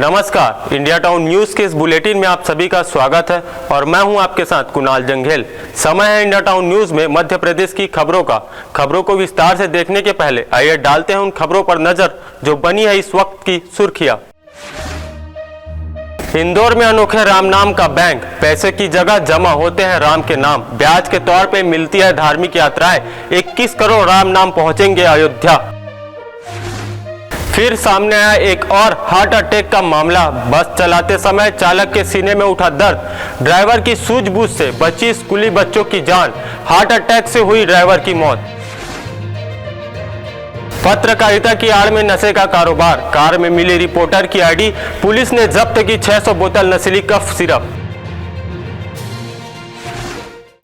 नमस्कार, India town news के इस बुलेटिन में आप सभी का स्वागत है और मैं हूं आपके साथ कुणाल जंघेल। समय है इंडिया टाउन न्यूज में मध्य प्रदेश की खबरों का। खबरों को विस्तार से देखने के पहले आइए डालते हैं उन खबरों पर नजर जो बनी है इस वक्त की सुर्खियां। इंदौर में अनोखे राम नाम का बैंक, पैसे की जगह जमा होते हैं राम के नाम, ब्याज के तौर पे मिलती है धार्मिक यात्राएं, 21 करोड़ राम नाम पहुंचेंगे अयोध्या। फिर सामने आया एक और हार्ट अटैक का मामला। बस चलाते समय चालक के सीने में उठा दर्द, ड्राइवर की सूझबूझ से बची स्कूली बच्चों की जान, हार्ट अटैक से हुई ड्राइवर की मौत। पत्रकारिता की आड़ में नशे का कारोबार, कार में मिली रिपोर्टर की आईडी, पुलिस ने जब्त की 600 बोतल नशीली कफ सिरप।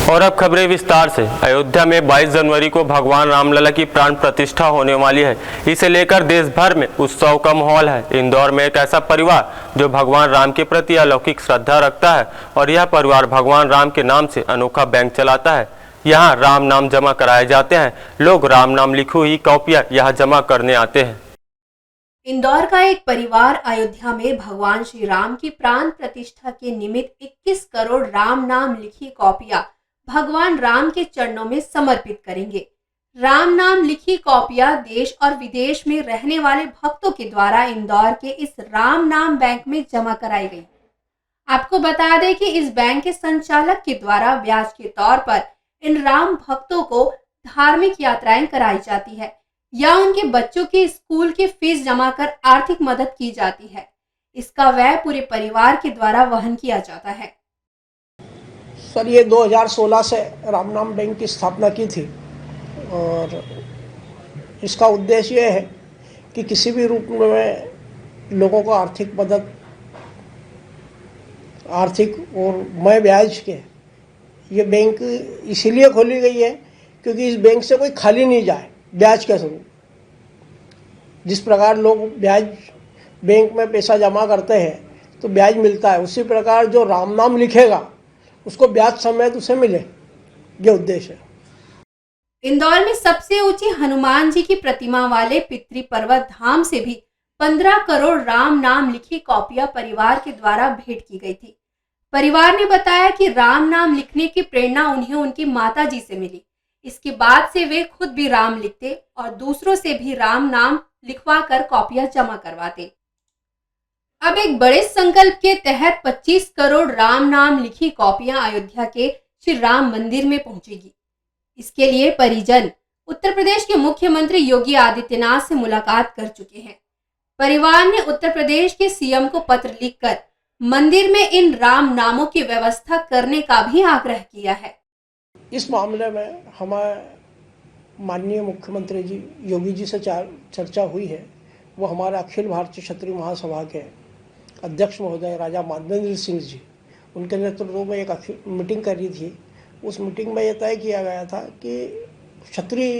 और अब खबरें विस्तार से। अयोध्या में 22 जनवरी को भगवान रामलला की प्राण प्रतिष्ठा होने वाली है। इसे लेकर देश भर में उत्सव का माहौल है। इंदौर में एक ऐसा परिवार जो भगवान राम के प्रति अलौकिक श्रद्धा रखता है और यह परिवार भगवान राम के नाम से अनोखा बैंक चलाता है। यहाँ राम नाम जमा कराए जाते हैं। लोग राम नाम लिखी हुई कॉपियां यहाँ जमा करने आते हैं। इंदौर का एक परिवार अयोध्या में भगवान श्री राम की प्राण प्रतिष्ठा के निमित्त 21 करोड़ राम नाम लिखी कॉपियां भगवान राम के चरणों में समर्पित करेंगे। राम नाम लिखी कॉपियां देश और विदेश में रहने वाले भक्तों के द्वारा इंदौर के इस राम नाम बैंक में जमा कराई गई। आपको बता दें कि इस बैंक के संचालक के द्वारा ब्याज के तौर पर इन राम भक्तों को धार्मिक यात्राएं कराई जाती है या उनके बच्चों की स्कूल की फीस जमा कर आर्थिक मदद की जाती है। इसका व्यय पूरे परिवार के द्वारा वहन किया जाता है। सर, ये 2016 से राम नाम बैंक की स्थापना की थी और इसका उद्देश्य ये है कि किसी भी रूप में लोगों को आर्थिक मदद, आर्थिक और मय ब्याज के, ये बैंक इसीलिए खोली गई है क्योंकि इस बैंक से कोई खाली नहीं जाए ब्याज के स्वरूप। जिस प्रकार लोग ब्याज बैंक में पैसा जमा करते हैं तो ब्याज मिलता है, उसी प्रकार जो राम नाम लिखेगा उसको ब्याज समेत उसे मिले, ये उद्देश्य है। इंदौर में सबसे ऊंची हनुमान जी की प्रतिमा वाले पितृ पर्वत धाम से भी 15 करोड़ राम नाम लिखी कॉपियां परिवार के द्वारा भेंट की गई थी। परिवार ने बताया कि राम नाम लिखने की प्रेरणा उन्हें उनकी माता जी से मिली। इसके बाद से वे खुद भी राम लिखते और दूसरों से भी राम नाम लिखवा कर कॉपियां जमा करवाते। अब एक बड़े संकल्प के तहत 25 करोड़ राम नाम लिखी कॉपियां अयोध्या के श्री राम मंदिर में पहुंचेगी। इसके लिए परिजन उत्तर प्रदेश के मुख्यमंत्री योगी आदित्यनाथ से मुलाकात कर चुके हैं। परिवार ने उत्तर प्रदेश के सीएम को पत्र लिखकर मंदिर में इन राम नामों की व्यवस्था करने का भी आग्रह किया है। इस मामले में हमारे माननीय मुख्यमंत्री जी योगी जी से चर्चा हुई है। वो हमारे अखिल भारतीय क्षत्रिय महासभा के अध्यक्ष महोदय राजा माधवेंद्र सिंह जी, उनके नेतृत्व में एक मीटिंग करी थी। उस मीटिंग में ये तय किया गया था कि क्षत्रिय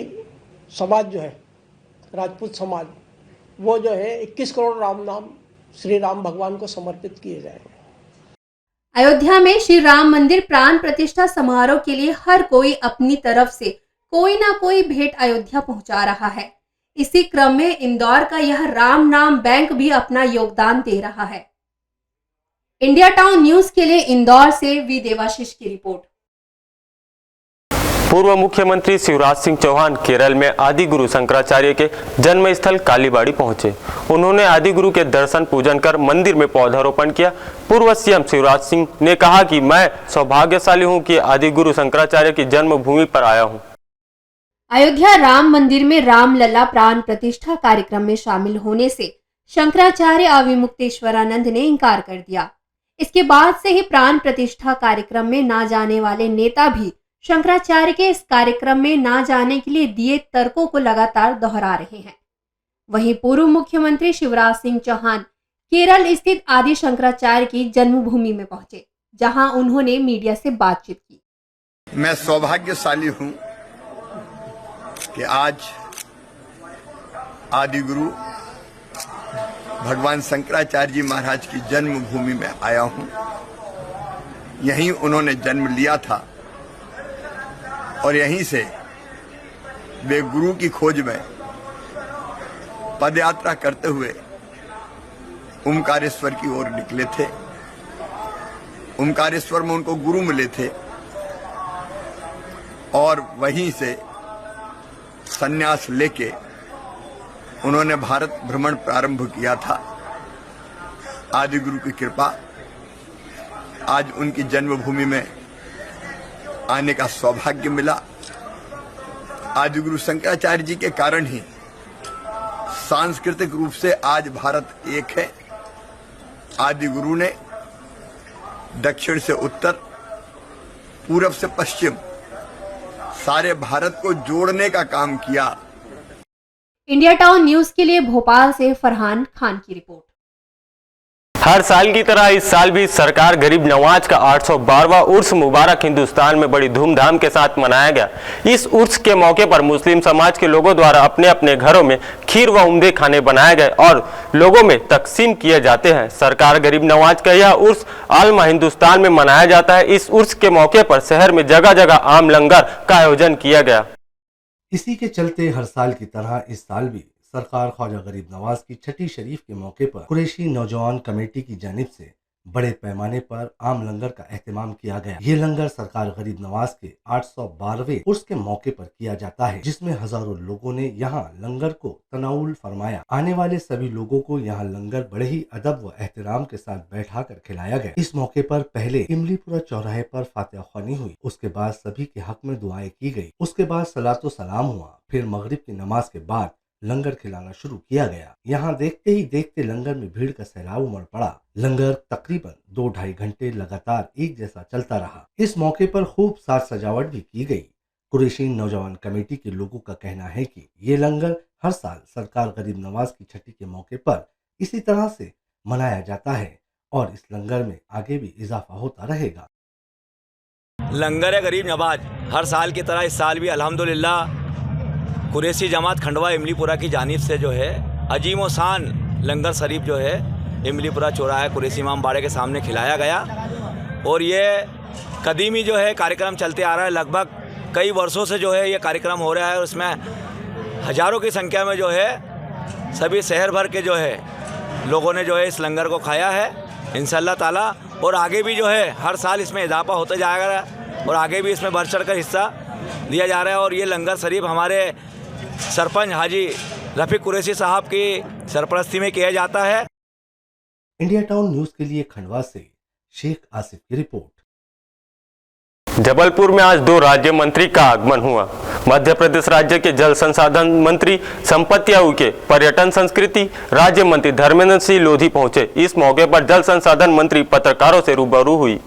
समाज जो है, राजपूत समाज, वो जो है 21 करोड़ राम नाम श्री राम भगवान को समर्पित किए जाएंगे। अयोध्या में श्री राम मंदिर प्राण प्रतिष्ठा समारोह के लिए हर कोई अपनी तरफ से कोई ना कोई भेंट अयोध्या पहुंचा रहा है। इसी क्रम में इंदौर का यह राम नाम बैंक भी अपना योगदान दे रहा है। इंडिया टाउन न्यूज के लिए इंदौर से वी देवाशीष की रिपोर्ट। पूर्व मुख्यमंत्री शिवराज सिंह चौहान केरल में आदि गुरु शंकराचार्य के जन्म स्थल कालीबाड़ी पहुंचे। उन्होंने आदि गुरु के दर्शन पूजन कर मंदिर में पौधारोपण किया। पूर्व सीएम शिवराज सिंह ने कहा कि मैं सौभाग्यशाली हूं कि आदि गुरु शंकराचार्य की जन्मभूमि पर आया हूं। अयोध्या राम मंदिर में रामलला प्राण प्रतिष्ठा कार्यक्रम में शामिल होने से शंकराचार्य अविमुक्तेश्वरानंद ने इनकार कर दिया। इसके बाद से ही प्राण प्रतिष्ठा कार्यक्रम में ना जाने वाले नेता भी शंकराचार्य के इस कार्यक्रम में ना जाने के लिए दिए तर्कों को लगातार दोहरा रहे हैं। वहीं पूर्व मुख्यमंत्री शिवराज सिंह चौहान केरल स्थित आदि शंकराचार्य की जन्मभूमि में पहुंचे, जहां उन्होंने मीडिया से बातचीत की। मैं सौभाग्यशाली हूं कि आज आदि गुरु भगवान शंकराचार्य जी महाराज की जन्मभूमि में आया हूं। यहीं उन्होंने जन्म लिया था और यहीं से वे गुरु की खोज में पदयात्रा करते हुए ओमकारेश्वर की ओर निकले थे। ओमकारेश्वर में उनको गुरु मिले थे और वहीं से संन्यास लेके उन्होंने भारत भ्रमण प्रारंभ किया था। आदि गुरु की कृपा, आज उनकी जन्मभूमि में आने का सौभाग्य मिला। आदि गुरु शंकराचार्य जी के कारण ही सांस्कृतिक रूप से आज भारत एक है। आदि गुरु ने दक्षिण से उत्तर, पूरब से पश्चिम सारे भारत को जोड़ने का काम किया। इंडिया टाउन न्यूज के लिए भोपाल से फरहान खान की रिपोर्ट। हर साल की तरह इस साल भी सरकार गरीब नवाज का 812वां उर्स मुबारक हिंदुस्तान में बड़ी धूमधाम के साथ मनाया गया। इस उर्स के मौके पर मुस्लिम समाज के लोगों द्वारा अपने अपने घरों में खीर व उम्दे खाने बनाए गए और लोगों में तकसीम किए जाते हैं। सरकार गरीब नवाज का यह उर्स आलमा हिंदुस्तान में मनाया जाता है। इस उर्स के मौके पर शहर में जगह जगह आम लंगर का आयोजन किया गया। इसी के चलते हर साल की तरह इस साल भी सरकार ख्वाजा गरीब नवाज की छठी शरीफ के मौके पर कुरैशी नौजवान कमेटी की जानिब से बड़े पैमाने पर आम लंगर का एहतमाम किया गया। ये लंगर सरकार गरीब नवाज के 812वें उर्स के मौके पर किया जाता है, जिसमें हजारों लोगों ने यहाँ लंगर को तनाउल फरमाया। आने वाले सभी लोगों को यहाँ लंगर बड़े ही अदब व एहतराम के साथ बैठा कर खिलाया गया। इस मौके पर पहले इमलीपुरा चौराहे पर फातिहा ख्वानी हुई, उसके बाद सभी के हक में दुआएं की गई, उसके बाद सलातो सलाम हुआ, फिर मगरिब की नमाज के बाद लंगर खिलाना शुरू किया गया। यहाँ देखते ही देखते लंगर में भीड़ का सैलाब उमड़ पड़ा। लंगर तकरीबन 2-2.5 घंटे लगातार एक जैसा चलता रहा। इस मौके पर खूब साज सजावट भी की गई। कुरैशी नौजवान कमेटी के लोगों का कहना है कि ये लंगर हर साल सरकार गरीब नवाज की छठी के मौके पर इसी तरह से मनाया जाता है और इस लंगर में आगे भी इजाफा होता रहेगा। लंगर गरीब नवाज हर साल की तरह इस साल भी अल्हम्दुलिल्लाह कुरैशी जमात खंडवा इमलीपुरा की जानिब से जो है अजीम व शान लंगर शरीफ जो है इमलीपुरा चौराहा कुरैशी इमाम बाड़े के सामने खिलाया गया। और ये कदीमी जो है कार्यक्रम चलते आ रहा है, लगभग कई वर्षों से जो है ये कार्यक्रम हो रहा है और उसमें हजारों की संख्या में जो है सभी शहर भर के जो है लोगों ने जो है इस लंगर को खाया है इंशाअल्लाह ताला। और आगे भी जो है हर साल इसमें इजाफा होता जाएगा और आगे भी इसमें बढ़ चढ़ कर हिस्सा दिया जा रहा है। और ये लंगर शरीफ हमारे सरपंच हाजी रफीक कुरैशी साहब की सरपरस्ती में किया जाता है। इंडिया टाउन न्यूज के लिए खंडवा से शेख आसिफ की रिपोर्ट। जबलपुर में आज 2 राज्य मंत्री का आगमन हुआ। मध्य प्रदेश राज्य के जल संसाधन मंत्री संपत्ति उइके, पर्यटन संस्कृति राज्य मंत्री धर्मेंद्र सिंह लोधी पहुंचे। इस मौके पर जल संसाधन मंत्री पत्रकारों से रूबरू हुई।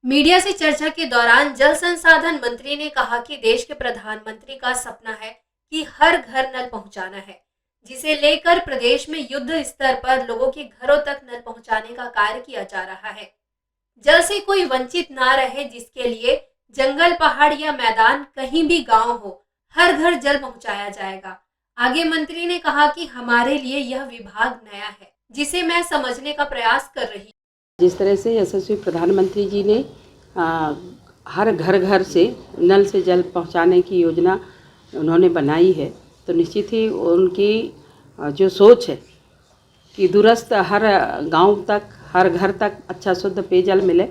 मीडिया से चर्चा के दौरान जल संसाधन मंत्री ने कहा कि देश के प्रधानमंत्री का सपना है कि हर घर नल पहुंचाना है, जिसे लेकर प्रदेश में युद्ध स्तर पर लोगों के घरों तक नल पहुंचाने का कार्य किया जा रहा है। जल से कोई वंचित ना रहे, जिसके लिए जंगल, पहाड़ या मैदान कहीं भी गांव हो, हर घर जल पहुंचाया जाएगा। आगे मंत्री ने कहा कि हमारे लिए यह विभाग नया है, जिसे मैं समझने का प्रयास कर रही हूँ। जिस तरह से यशस्वी प्रधानमंत्री जी ने हर घर घर से नल से जल पहुंचाने की योजना उन्होंने बनाई है, तो निश्चित ही उनकी जो सोच है कि दूरस्थ हर गांव तक, हर घर तक अच्छा शुद्ध पेयजल मिले,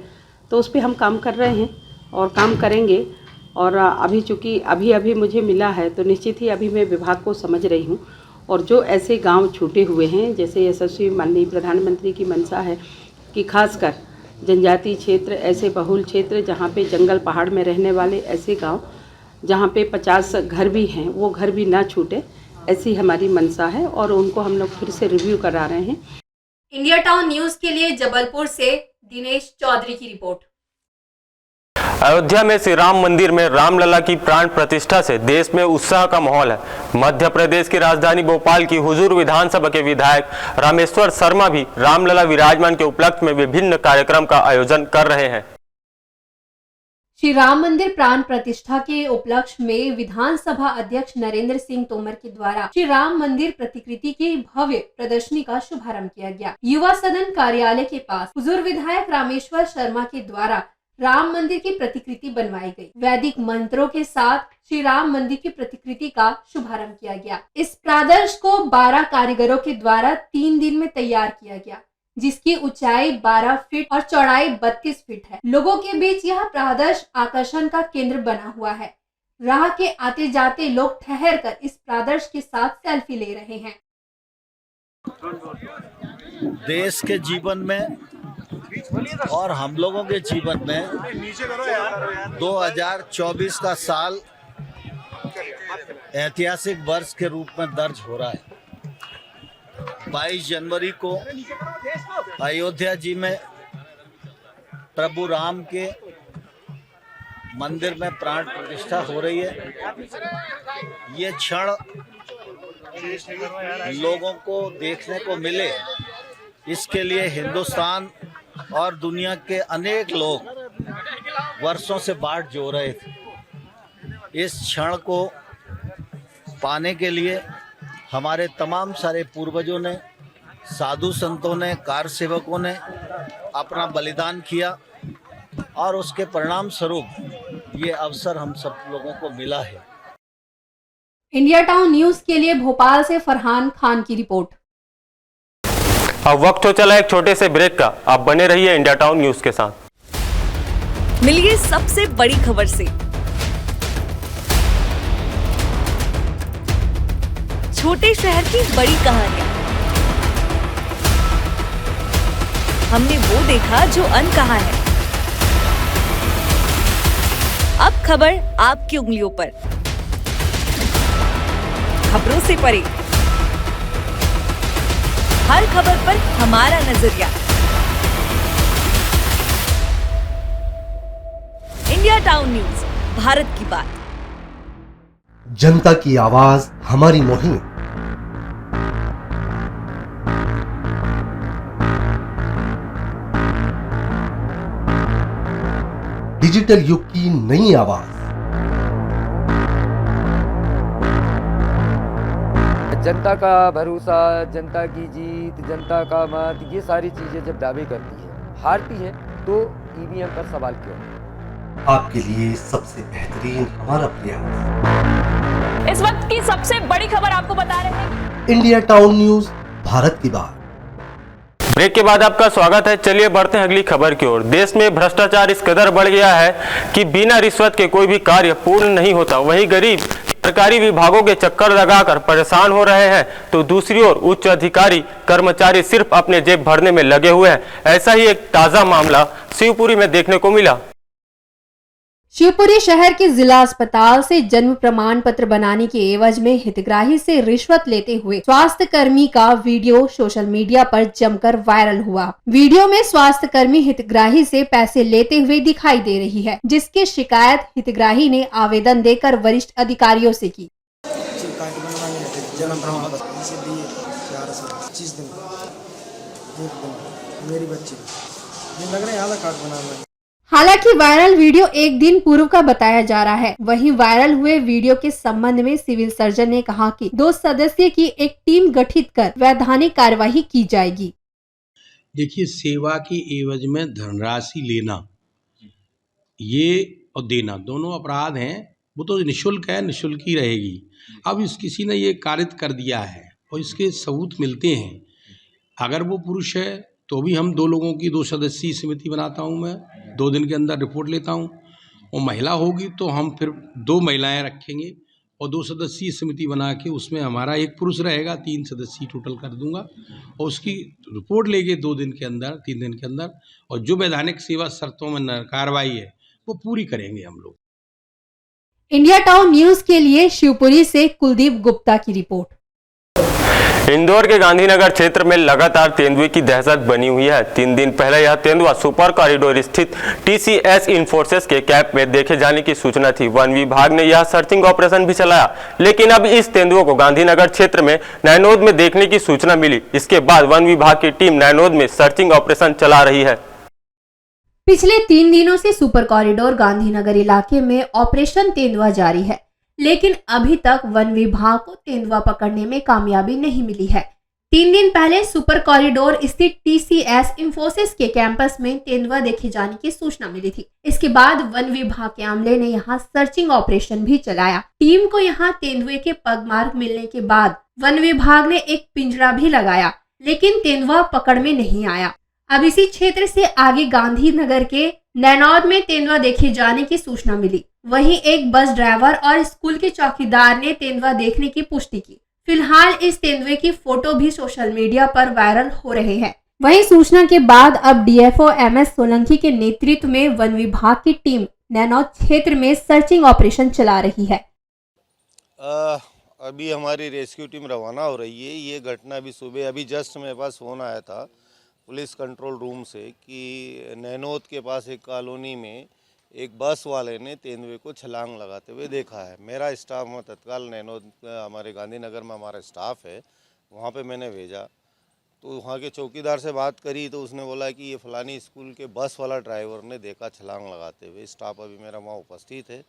तो उस पर हम काम कर रहे हैं और काम करेंगे। और अभी चूँकि अभी मुझे मिला है, तो निश्चित ही अभी मैं विभाग को समझ रही हूँ। और जो ऐसे गांव छूटे हुए हैं, जैसे यशस्वी माननीय प्रधानमंत्री की मंशा है कि खासकर जनजातीय क्षेत्र, ऐसे बहुल क्षेत्र जहाँ पे जंगल पहाड़ में रहने वाले ऐसे गांव जहाँ पे 50 घर भी हैं, वो घर भी ना छूटे, ऐसी हमारी मंशा है और उनको हम लोग फिर से रिव्यू करा रहे हैं। इंडिया टाउन न्यूज के लिए जबलपुर से दिनेश चौधरी की रिपोर्ट। अयोध्या में श्री राम मंदिर में रामलला की प्राण प्रतिष्ठा से देश में उत्साह का माहौल है। मध्य प्रदेश की राजधानी भोपाल की हुजूर विधानसभा के विधायक रामेश्वर शर्मा भी रामलला विराजमान के उपलक्ष्य में विभिन्न कार्यक्रम का आयोजन कर रहे हैं। श्री राम मंदिर प्राण प्रतिष्ठा के उपलक्ष्य में विधानसभा अध्यक्ष नरेंद्र सिंह तोमर के द्वारा श्री राम मंदिर प्रतिकृति की भव्य प्रदर्शनी का शुभारंभ किया गया। युवा सदन कार्यालय के पास हुजूर विधायक रामेश्वर शर्मा के द्वारा राम मंदिर की प्रतिकृति बनवाई गई। वैदिक मंत्रों के साथ श्री राम मंदिर की प्रतिकृति का शुभारंभ किया गया। इस प्रादर्श को 12 कारीगरों के द्वारा 3 दिन में तैयार किया गया, जिसकी ऊंचाई 12 फीट और चौड़ाई 32 फीट है। लोगों के बीच यह प्रादर्श आकर्षण का केंद्र बना हुआ है। राह के आते जाते लोग ठहर कर इस प्रादर्श के साथ सेल्फी ले रहे हैं। देश के जीवन में और हम लोगों के जीवन में 2024 का साल ऐतिहासिक वर्ष के रूप में दर्ज हो रहा है। 22 जनवरी को अयोध्या जी में प्रभु राम के मंदिर में प्राण प्रतिष्ठा हो रही है। ये क्षण लोगों को देखने को मिले, इसके लिए हिंदुस्तान और दुनिया के अनेक लोग वर्षों से बाट जो रहे थे। इस क्षण को पाने के लिए हमारे तमाम सारे पूर्वजों ने, साधु संतों ने, कार सेवकों ने अपना बलिदान किया और उसके परिणाम स्वरूप ये अवसर हम सब लोगों को मिला है। इंडिया टाउन न्यूज के लिए भोपाल से फरहान खान की रिपोर्ट। अब वक्त हो चला एक छोटे से ब्रेक का। आप बने रहिए इंडिया टाउन न्यूज के साथ। मिलिए सबसे बड़ी खबर से। छोटे शहर की बड़ी कहानियां। हमने वो देखा जो अनकहा है। अब खबर आपकी उंगलियों पर। खबरों से परे, हर खबर पर हमारा नजरिया। इंडिया टाउन न्यूज, भारत की बात। जनता की आवाज हमारी मुहिम। डिजिटल युग की नई आवाज। जनता का भरोसा, जनता की जीत, जनता का मत, ये सारी चीजें जब दावे करती है, हारती है, तो ईवीएम पर सवाल क्यों? आपके लिए सबसे बेहतरीन हमारा प्रयास। इस वक्त की सबसे बड़ी खबर आपको बता रहे हैं। इंडिया टाउन न्यूज, भारत की बात। ब्रेक के बाद आपका स्वागत है। चलिए बढ़ते हैं अगली खबर की ओर। देश में भ्रष्टाचार इस कदर बढ़ गया है कि बिना रिश्वत के कोई भी कार्य पूर्ण नहीं होता। वहीं गरीब सरकारी विभागों के चक्कर लगाकर परेशान हो रहे हैं, तो दूसरी ओर उच्च अधिकारी कर्मचारी सिर्फ अपने जेब भरने में लगे हुए हैं। ऐसा ही एक ताजा मामला शिवपुरी में देखने को मिला। शिवपुरी शहर के जिला अस्पताल से जन्म प्रमाण पत्र बनाने के एवज में हितग्राही से रिश्वत लेते हुए स्वास्थ्य कर्मी का वीडियो सोशल मीडिया पर जमकर वायरल हुआ। वीडियो में स्वास्थ्य कर्मी हितग्राही से पैसे लेते हुए दिखाई दे रही है, जिसकी शिकायत हितग्राही ने आवेदन देकर वरिष्ठ अधिकारियों से की। जन्म प्रमाण पत्र इसे दिए 25 दिन मेरी बच्ची ये लग रहा है आधार कार्ड बनाना। हालांकि वायरल वीडियो एक दिन पूर्व का बताया जा रहा है। वहीं वायरल हुए वीडियो के संबंध में सिविल सर्जन ने कहा कि 2 सदस्य की एक टीम गठित कर वैधानिक कार्यवाही की जाएगी। देखिए, सेवा की एवज में धनराशि लेना ये और देना दोनों अपराध हैं। वो तो निःशुल्क है, निःशुल्क ही रहेगी। अब इस किसी ने ये कारित कर दिया है और इसके सबूत मिलते हैं। अगर वो पुरुष है तो भी हम 2 लोगों की 2 सदस्यीय समिति बनाता हूँ, मैं 2 दिन के अंदर रिपोर्ट लेता हूँ। और महिला होगी तो हम फिर 2 महिलाएं रखेंगे और 2 सदस्यीय समिति बना के उसमें हमारा एक पुरुष रहेगा, 3 सदस्य टोटल कर दूंगा और उसकी रिपोर्ट लेके 2 दिन के अंदर, 3 दिन के अंदर, और जो वैधानिक सेवा शर्तों में कार्रवाई है वो पूरी करेंगे हम लोग। इंडिया टाउन न्यूज के लिए शिवपुरी से कुलदीप गुप्ता की रिपोर्ट। इंदौर के गांधीनगर क्षेत्र में लगातार तेंदुए की दहशत बनी हुई है। 3 दिन पहले यह तेंदुआ सुपर कॉरिडोर स्थित TCS इन्फोर्सेस के कैंप में देखे जाने की सूचना थी। वन विभाग ने यह सर्चिंग ऑपरेशन भी चलाया, लेकिन अब इस तेंदुए को गांधीनगर क्षेत्र में नैनोद में देखने की सूचना मिली। इसके बाद वन विभाग की टीम नैनोद में सर्चिंग ऑपरेशन चला रही है। पिछले 3 दिनों से सुपर कॉरिडोर गांधीनगर इलाके में ऑपरेशन तेंदुआ जारी है, लेकिन अभी तक वन विभाग को तेंदुआ पकड़ने में कामयाबी नहीं मिली है। 3 दिन पहले सुपर कॉरिडोर स्थित TCS इंफोसिस के कैंपस में तेंदुआ देखे जाने की सूचना मिली थी। इसके बाद वन विभाग के अमले ने यहां सर्चिंग ऑपरेशन भी चलाया। टीम को यहां तेंदुए के पगमार्क मिलने के बाद वन विभाग ने एक पिंजरा भी लगाया, लेकिन तेंदुआ पकड़ में नहीं आया। अब इसी क्षेत्र से आगे गांधीनगर के नैनौद में तेंदुआ देखे जाने की सूचना मिली। वहीं एक बस ड्राइवर और स्कूल के चौकीदार ने तेंदुआ देखने की पुष्टि की। फिलहाल इस तेंदुए की फोटो भी सोशल मीडिया पर वायरल हो रहे हैं। वहीं सूचना के बाद अब DFO MS सोलंकी के नेतृत्व में वन विभाग की टीम नैनौद क्षेत्र में सर्चिंग ऑपरेशन चला रही है। अभी हमारी रेस्क्यू टीम रवाना हो रही है। ये घटना अभी सुबह अभी जस्ट मेरे पास फ़ोन आया था पुलिस कंट्रोल रूम से कि नैनौद के पास एक कॉलोनी में एक बस वाले ने तेंदुए को छलांग लगाते हुए देखा है। मेरा स्टाफ में तत्काल नैनौद हमारे गांधीनगर में हमारा स्टाफ है, वहाँ पे मैंने भेजा। तो वहाँ के चौकीदार से बात करी तो उसने बोला कि ये फलानी स्कूल के बस वाला ड्राइवर ने देखा छलांग लगाते हुए। स्टाफ अभी मेरा वहाँ उपस्थित है।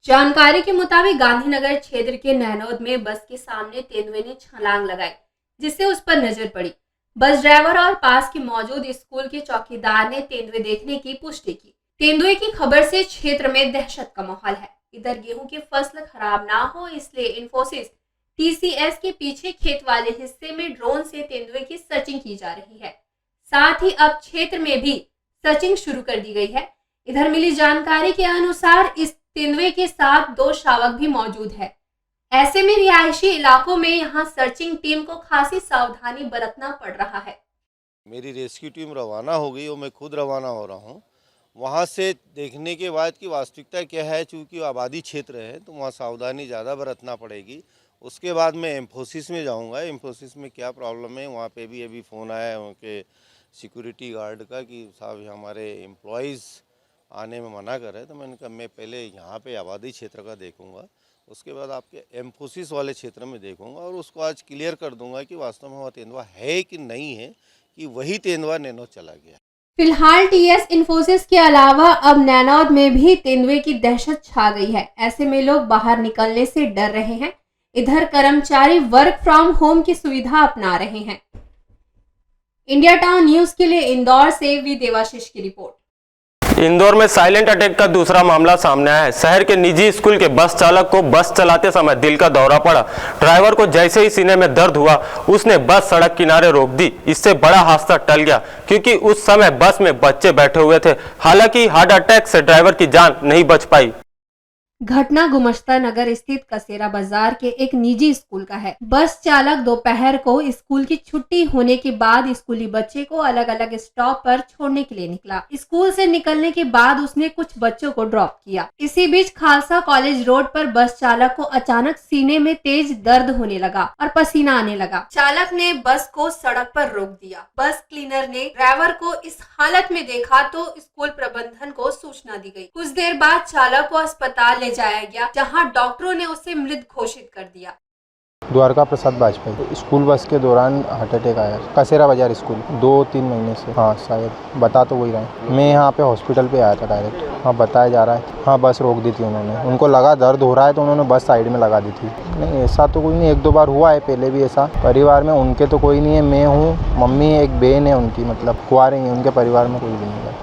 जानकारी के मुताबिक गांधीनगर क्षेत्र के नैनौद में बस के सामने तेंदुए ने छलांग लगाई, जिससे उस पर नजर पड़ी। बस ड्राइवर और पास के मौजूद स्कूल के चौकीदार ने तेंदुए देखने की पुष्टि की। तेंदुए की खबर से क्षेत्र में दहशत का माहौल है। इधर गेहूं की फसल खराब ना हो इसलिए इंफोसिस TCS के पीछे खेत वाले हिस्से में ड्रोन से तेंदुए की सर्चिंग की जा रही है। साथ ही अब क्षेत्र में भी सर्चिंग शुरू कर दी गई है। इधर मिली जानकारी के अनुसार इस तेंदुए के साथ 2 शावक भी मौजूद है। ऐसे में रिहायशी इलाकों में यहाँ सर्चिंग टीम को खासी सावधानी बरतना पड़ रहा है। मेरी रेस्क्यू टीम रवाना हो गई और मैं खुद रवाना हो रहा हूँ। वहाँ से देखने के बाद की वास्तविकता क्या है, चूँकि आबादी क्षेत्र है तो वहाँ सावधानी ज़्यादा बरतना पड़ेगी। उसके बाद मैं इंफोसिस में जाऊँगा। इंफोसिस में क्या प्रॉब्लम है वहाँ पे भी अभी फ़ोन आया है उनके सिक्योरिटी गार्ड का कि साहब हमारे एम्प्लॉयज़ आने में मना कर रहे हैं। तो मैंने कहा मैं पहले यहाँ पे आबादी क्षेत्र का देखूँगा, उसके बाद आपके इंफोसिस वाले क्षेत्र में देखूँगा और उसको आज क्लियर कर दूँगा कि वास्तव में वहाँ तेंदुआ है कि नहीं है, कि वही तेंदुआ नैनौद चला गया। फिलहाल TS इंफोसिस के अलावा अब नैनौद में भी तेंदुए की दहशत छा गई है। ऐसे में लोग बाहर निकलने से डर रहे हैं। इधर कर्मचारी वर्क फ्रॉम होम की सुविधा अपना रहे हैं। इंडिया टाउन न्यूज के लिए इंदौर से वी देवाशीष की रिपोर्ट। इंदौर में साइलेंट अटैक का दूसरा मामला सामने आया है। शहर के निजी स्कूल के बस चालक को बस चलाते समय दिल का दौरा पड़ा। ड्राइवर को जैसे ही सीने में दर्द हुआ उसने बस सड़क किनारे रोक दी। इससे बड़ा हादसा टल गया क्योंकि उस समय बस में बच्चे बैठे हुए थे। हालांकि हार्ट अटैक से ड्राइवर की जान नहीं बच पाई। घटना गुमश्ता नगर स्थित कसेरा बाजार के एक निजी स्कूल का है। बस चालक दोपहर को स्कूल की छुट्टी होने के बाद स्कूली बच्चे को अलग अलग स्टॉप पर छोड़ने के लिए निकला। स्कूल से निकलने के बाद उसने कुछ बच्चों को ड्रॉप किया। इसी बीच खालसा कॉलेज रोड पर बस चालक को अचानक सीने में तेज दर्द होने लगा और पसीना आने लगा। चालक ने बस को सड़क पर रोक दिया। बस क्लीनर ने ड्राइवर को इस हालत में देखा तो स्कूल प्रबंधन को सूचना दी गई। कुछ देर बाद चालक को अस्पताल जाया गया, जहां डॉक्टरों ने उसे मृत घोषित कर दिया। द्वारका प्रसाद वाजपेयी स्कूल बस के दौरान हार्ट अटैक आया। कसेरा बाजार स्कूल 2-3 महीने से। हाँ शायद बता तो वही रहे। मैं यहाँ पे हॉस्पिटल पे आया था डायरेक्ट। हाँ बताया जा रहा है। हाँ बस रोक दी थी उन्होंने। उनको लगा दर्द हो रहा है तो उन्होंने बस साइड में लगा दी थी। नहीं ऐसा तो कोई नहीं, 1-2 बार हुआ है पहले भी ऐसा। परिवार में उनके तो कोई नहीं है, मैं हूँ, मम्मी एक बहन है उनकी, मतलब कुंवारी है, उनके परिवार में कोई भी नहीं है।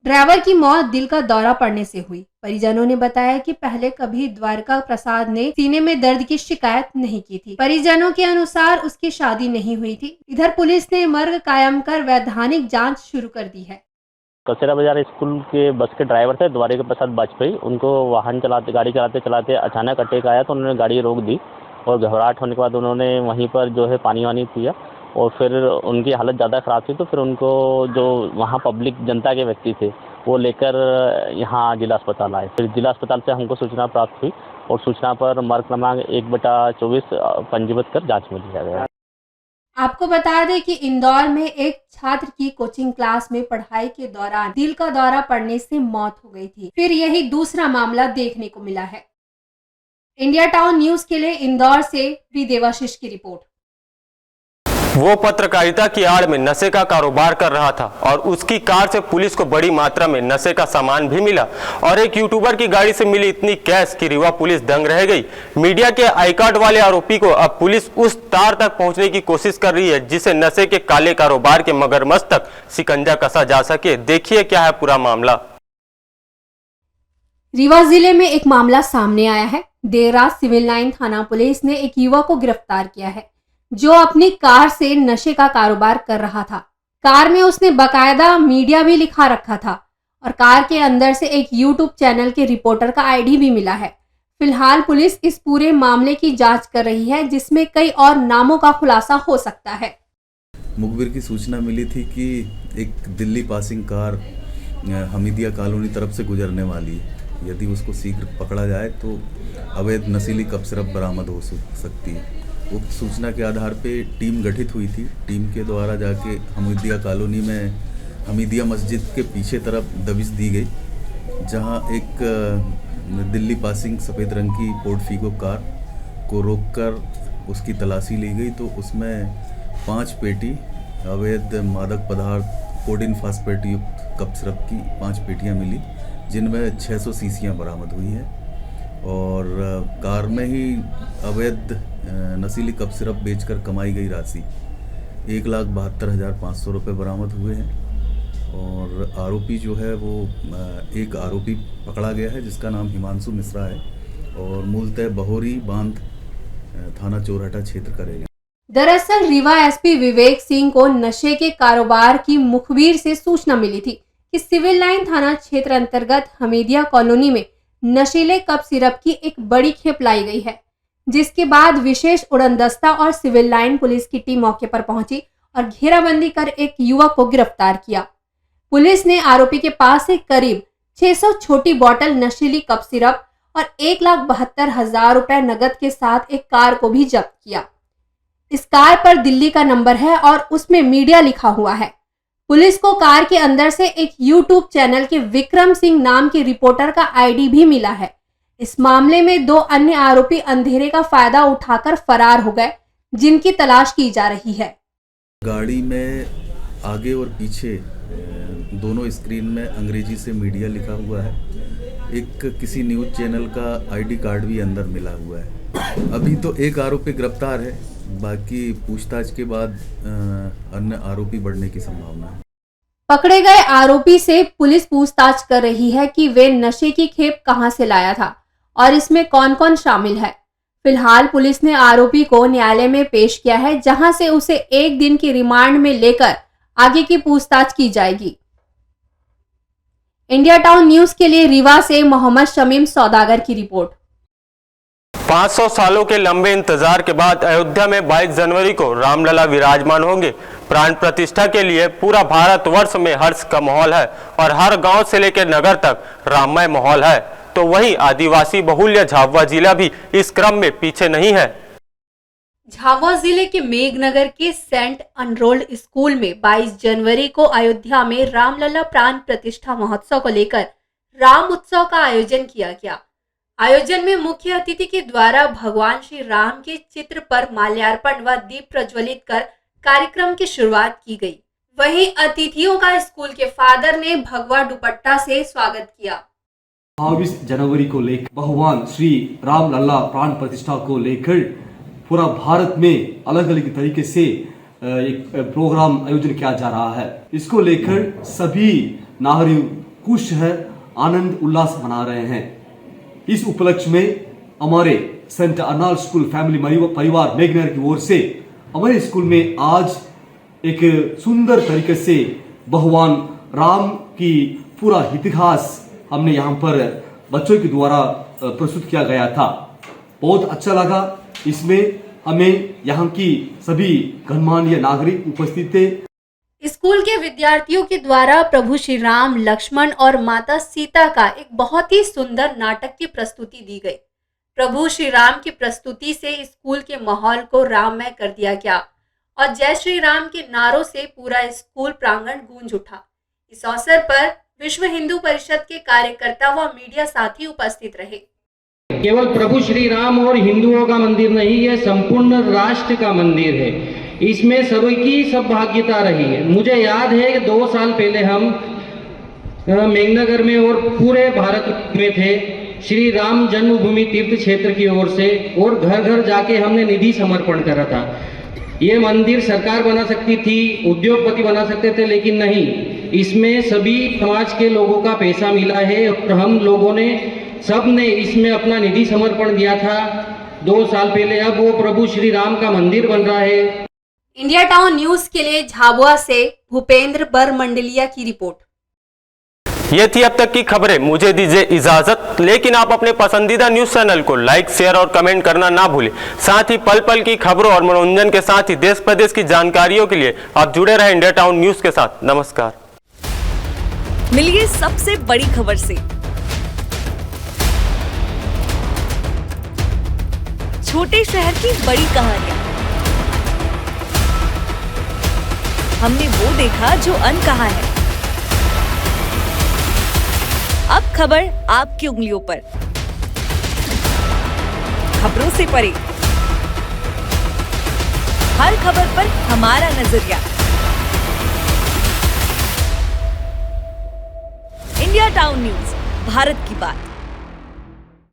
ड्राइवर की मौत दिल का दौरा पड़ने से हुई। परिजनों ने बताया कि पहले कभी द्वारका प्रसाद ने सीने में दर्द की शिकायत नहीं की थी। परिजनों के अनुसार उसकी शादी नहीं हुई थी। इधर पुलिस ने मर्ग कायम कर वैधानिक जांच शुरू कर दी है। कसेरा बाजार स्कूल के बस के ड्राइवर थे द्वारका प्रसाद वाजपेयी। उनको गाड़ी चलाते अचानक अटैक आया तो उन्होंने गाड़ी रोक दी और घबराहट होने के बाद उन्होंने वहीं पर जो है पानी वानी पिया और फिर उनकी हालत ज़्यादा ख़राब थी तो फिर उनको जो वहाँ पब्लिक जनता के व्यक्ति थे वो लेकर यहाँ जिला अस्पताल आए। फिर जिला अस्पताल से हमको सूचना प्राप्त हुई और सूचना पर मर्ग क्रमांक 1/24 पंजीबद्ध कर जांच में लिया गया। आपको बता दें कि इंदौर में एक छात्र की कोचिंग क्लास में पढ़ाई के दौरान दिल का दौरा पड़ने से मौत हो गई थी। फिर यही दूसरा मामला देखने को मिला है। इंडिया टाउन न्यूज के लिए इंदौर से वी देवाशीष की रिपोर्ट। वो पत्रकारिता की आड़ में नशे का कारोबार कर रहा था और उसकी कार से पुलिस को बड़ी मात्रा में नशे का सामान भी मिला और एक यूट्यूबर की गाड़ी से मिली इतनी कैश कि रीवा पुलिस दंग रह गई। मीडिया के आई कार्ड वाले आरोपी को अब पुलिस उस तार तक पहुंचने की कोशिश कर रही है जिसे नशे के काले कारोबार के मगरमच्छ तक शिकंजा कसा जा सके। देखिए क्या है पूरा मामला। रीवा जिले में एक मामला सामने आया है। देर रात सिविल लाइन थाना पुलिस ने एक युवक को गिरफ्तार किया है जो अपनी कार से नशे का कारोबार कर रहा था। कार में उसने बकायदा मीडिया भी लिखा रखा था और कार के अंदर से एक यूट्यूब चैनल के रिपोर्टर का आईडी भी मिला है। फिलहाल पुलिस इस पूरे मामले की जांच कर रही है जिसमें कई और नामों का खुलासा हो सकता है। मुखबिर की सूचना मिली थी कि एक Delhi passing car Hamidia colony तरफ से गुजरने वाली है। यदि उसको शीघ्र पकड़ा जाए तो अवैध नशीली कप सिरप बरामद हो सकती है। उक्त सूचना के आधार पे टीम गठित हुई थी। टीम के द्वारा जाके हमीदिया कॉलोनी में हमीदिया मस्जिद के पीछे तरफ दबिश दी गई, जहां एक दिल्ली पासिंग सफ़ेद रंग की पोर्टफिगो कार को रोककर उसकी तलाशी ली गई तो उसमें 5 पेटी अवैध मादक पदार्थ कोडिन फास्फेट युक्त कप सिरप की 5 पेटियां मिली, जिनमें 600 शीशियाँ बरामद हुई हैं और कार में ही अवैध नशीली कप सिरप बेचकर कमाई गई राशि 1,72,500 रुपये बरामद हुए हैं। और आरोपी जो है वो एक आरोपी पकड़ा गया है जिसका नाम हिमांशु मिश्रा है और मूलतः बहोरी बांध थाना चोरहटा क्षेत्र का रहेगा। दरअसल रीवा एसपी विवेक सिंह को नशे के कारोबार की मुखबिर से सूचना मिली थी कि सिविल लाइन थाना क्षेत्र अंतर्गत हमीदिया कॉलोनी में नशीले कप सिरप की एक बड़ी खेप लाई गई है, जिसके बाद विशेष उड़नदस्ता और सिविल लाइन पुलिस की टीम मौके पर पहुंची और घेराबंदी कर एक युवक को गिरफ्तार किया। पुलिस ने आरोपी के पास से करीब 600 छोटी बोतल नशीली कप सिरप और 1,72,000 रुपए नगद के साथ एक कार को भी जब्त किया। इस कार पर दिल्ली का नंबर है और उसमें मीडिया लिखा हुआ है। पुलिस को कार के अंदर से एक यूट्यूब चैनल के विक्रम सिंह नाम के रिपोर्टर का आईडी भी मिला है। इस मामले में 2 अन्य आरोपी अंधेरे का फायदा उठाकर फरार हो गए, जिनकी तलाश की जा रही है। गाड़ी में आगे और पीछे दोनों स्क्रीन में अंग्रेजी से मीडिया लिखा हुआ है। एक किसी न्यूज़ चैनल का आईडी कार्ड भी अंदर मिला हुआ है। अभी तो एक आरोपी गिरफ्तार है, बाकी पूछताछ के बाद अन्य आरोपी बढ़ने की संभावना है। पकड़े गए आरोपी से पुलिस पूछताछ कर रही है कि वे नशे की खेप कहां से लाया था और इसमें कौन कौन शामिल है। फिलहाल पुलिस ने आरोपी को न्यायालय में पेश किया है, जहां से उसे 1 दिन की रिमांड में लेकर आगे की पूछताछ की जाएगी। इंडिया टाउन न्यूज के लिए रीवा से मोहम्मद शमीम सौदागर की रिपोर्ट। 500 सालों के लंबे इंतजार के बाद अयोध्या में 22 जनवरी को रामलला विराजमान होंगे। प्राण प्रतिष्ठा के लिए पूरा भारतवर्ष में हर्ष का माहौल है और हर गांव से लेकर नगर तक राममय माहौल है। तो वहीं आदिवासी बहुल्य झाबुआ जिला भी इस क्रम में पीछे नहीं है। झाबुआ जिले के मेघनगर के सेंट अनरोल्ड स्कूल में 22 जनवरी को अयोध्या में रामलला प्राण प्रतिष्ठा महोत्सव को लेकर राम उत्सव का आयोजन किया गया। आयोजन में मुख्य अतिथि के द्वारा भगवान श्री राम के चित्र पर माल्यार्पण व दीप प्रज्वलित कर कार्यक्रम की शुरुआत की गई। वहीं अतिथियों का स्कूल के फादर ने भगवा दुपट्टा से स्वागत किया। 22 जनवरी को लेकर भगवान श्री राम लल्ला प्राण प्रतिष्ठा को लेकर पूरा भारत में अलग अलग तरीके से एक प्रोग्राम आयोजन किया जा रहा है। इसको लेकर सभी नागरिक खुश है, आनंद उल्लास मना रहे हैं। इस उपलक्ष्य में हमारे सेंट अर्नोल्ड स्कूल फैमिली परिवार मेघनगर की ओर से हमारे स्कूल में आज एक सुंदर तरीके से भगवान राम की पूरा इतिहास हमने यहाँ पर बच्चों के द्वारा प्रस्तुत किया गया था। बहुत अच्छा लगा। इसमें हमें यहाँ की सभी गणमान्य नागरिक उपस्थित थे। स्कूल के विद्यार्थियों के द्वारा प्रभु श्री राम, लक्ष्मण और माता सीता का एक बहुत ही सुंदर नाटक की प्रस्तुति दी गई। प्रभु श्री राम की प्रस्तुति से स्कूल के माहौल को राममय कर दिया गया और जय श्री राम के नारों से पूरा स्कूल प्रांगण गूंज उठा। इस अवसर पर विश्व हिंदू परिषद के कार्यकर्ता व मीडिया साथी उपस्थित रहे। केवल प्रभु श्री राम और हिंदुओं का मंदिर नहीं, यह संपूर्ण राष्ट्र का मंदिर है। इसमें सबकी सौभाग्यता रही है। मुझे याद है कि 2 साल पहले हम मेघनगर में और पूरे भारत में थे, श्री राम जन्मभूमि तीर्थ क्षेत्र की ओर से, और घर घर जाके हमने निधि समर्पण करा था। ये मंदिर सरकार बना सकती थी, उद्योगपति बना सकते थे, लेकिन नहीं, इसमें सभी समाज के लोगों का पैसा मिला है और हम लोगों ने सबने इसमें अपना निधि समर्पण दिया था 2 साल पहले। अब वो प्रभु श्री राम का मंदिर बन रहा है। इंडिया टाउन न्यूज के लिए झाबुआ से भूपेंद्र बरमंडलिया की रिपोर्ट। ये थी अब तक की खबरें। मुझे दीजिए इजाजत, लेकिन आप अपने पसंदीदा न्यूज चैनल को लाइक, शेयर और कमेंट करना ना भूलें। साथ ही पल पल की खबरों और मनोरंजन के साथ ही देश प्रदेश की जानकारियों के लिए आप जुड़े रहें इंडिया टाउन न्यूज के साथ। नमस्कार। मिलिए सबसे बड़ी खबर से, छोटे शहर की बड़ी कहानियां। हमने वो देखा जो अनकहा है। अब खबर आपकी उंगलियों पर, खबरों से परे, हर खबर पर हमारा नजरिया। इंडिया टाउन न्यूज, भारत की बात।